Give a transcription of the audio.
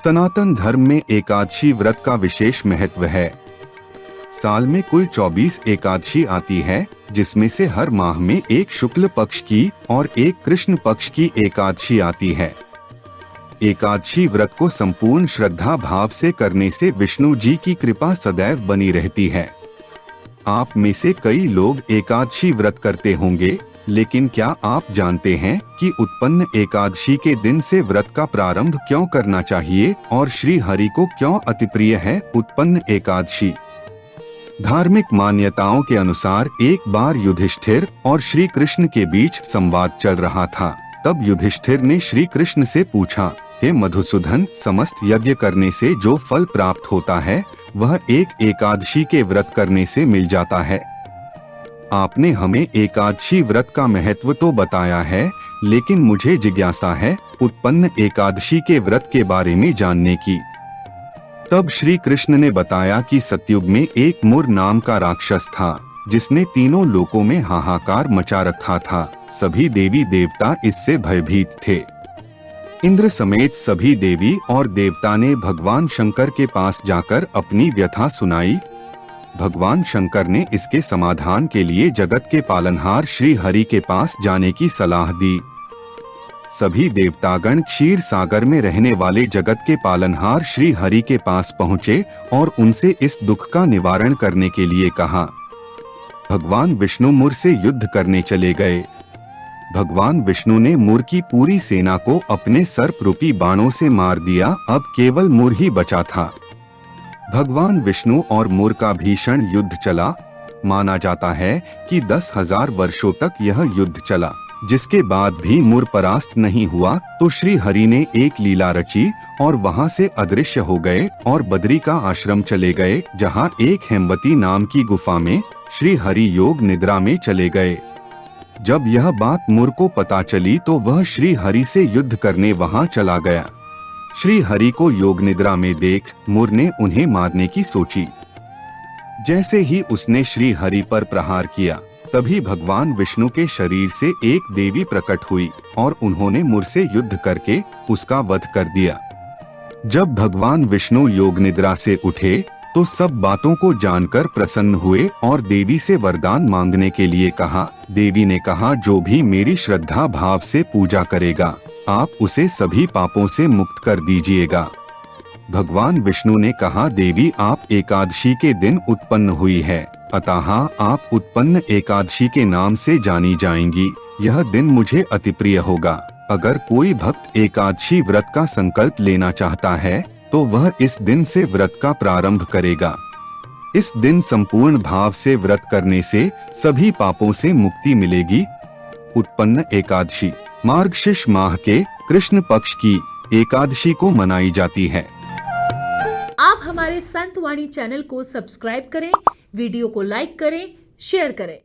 सनातन धर्म में एकादशी व्रत का विशेष महत्व है। साल में कुल 24 एकादशी आती है, जिसमें से हर माह में एक शुक्ल पक्ष की और एक कृष्ण पक्ष की एकादशी आती है। एकादशी व्रत को संपूर्ण श्रद्धा भाव से करने से विष्णु जी की कृपा सदैव बनी रहती है। आप में से कई लोग एकादशी व्रत करते होंगे, लेकिन क्या आप जानते हैं कि उत्पन्न एकादशी के दिन से व्रत का प्रारंभ क्यों करना चाहिए और श्री हरि को क्यों अतिप्रिय है उत्पन्न एकादशी? धार्मिक मान्यताओं के अनुसार एक बार युधिष्ठिर और श्री कृष्ण के बीच संवाद चल रहा था। तब युधिष्ठिर ने श्री कृष्ण से पूछा, हे मधुसूदन, समस्त यज्ञ करने से जो फल प्राप्त होता है वह एक एकादशी के व्रत करने से मिल जाता है। आपने हमें एकादशी व्रत का महत्व तो बताया है, लेकिन मुझे जिज्ञासा है उत्पन्न एकादशी के व्रत के बारे में जानने की। तब श्री कृष्ण ने बताया कि सतयुग में एक मुर नाम का राक्षस था, जिसने तीनों लोकों में हाहाकार मचा रखा था। सभी देवी देवता इससे भयभीत थे। इंद्र समेत सभी देवी और देवता ने भगवान शंकर के पास जाकर अपनी व्यथा सुनाई। भगवान शंकर ने इसके समाधान के लिए जगत के पालनहार श्री हरि के पास जाने की सलाह दी। सभी देवतागण क्षीर सागर में रहने वाले जगत के पालनहार श्री हरि के पास पहुँचे और उनसे इस दुख का निवारण करने के लिए कहा। भगवान विष्णु मुर से युद्ध करने चले गए। भगवान विष्णु ने मुर की पूरी सेना को अपने सर्प रूपी बाणों से मार दिया। अब केवल मुर ही बचा था। भगवान विष्णु और मुर का भीषण युद्ध चला। माना जाता है कि 10,000 वर्षों तक यह युद्ध चला। जिसके बाद भी मुर परास्त नहीं हुआ तो श्री हरि ने एक लीला रची और वहां से अदृश्य हो गए और बद्री का आश्रम चले गए, जहां एक हेमवती नाम की गुफा में श्री हरि योग निद्रा में चले गए। जब यह बात मुर को पता चली तो वह श्री हरि से युद्ध करने वहां चला गया। श्री हरि को योग निद्रा में देख मुर ने उन्हें मारने की सोची। जैसे ही उसने श्री हरि पर प्रहार किया, तभी भगवान विष्णु के शरीर से एक देवी प्रकट हुई और उन्होंने मुर से युद्ध करके उसका वध कर दिया। जब भगवान विष्णु योग निद्रा से उठे तो सब बातों को जानकर प्रसन्न हुए और देवी से वरदान मांगने के लिए कहा। देवी ने कहा, जो भी मेरी श्रद्धा भाव से पूजा करेगा, आप उसे सभी पापों से मुक्त कर दीजिएगा। भगवान विष्णु ने कहा, देवी आप एकादशी के दिन उत्पन्न हुई है, अतः आप उत्पन्न एकादशी के नाम से जानी जाएंगी। यह दिन मुझे अति प्रिय होगा। अगर कोई भक्त एकादशी व्रत का संकल्प लेना चाहता है तो वह इस दिन से व्रत का प्रारंभ करेगा। इस दिन संपूर्ण भाव से व्रत करने से सभी पापों से मुक्ति मिलेगी। उत्पन्न एकादशी मार्गशीर्ष माह के कृष्ण पक्ष की एकादशी को मनाई जाती है। आप हमारे संतवाणी चैनल को सब्सक्राइब करें, वीडियो को लाइक करें, शेयर करें।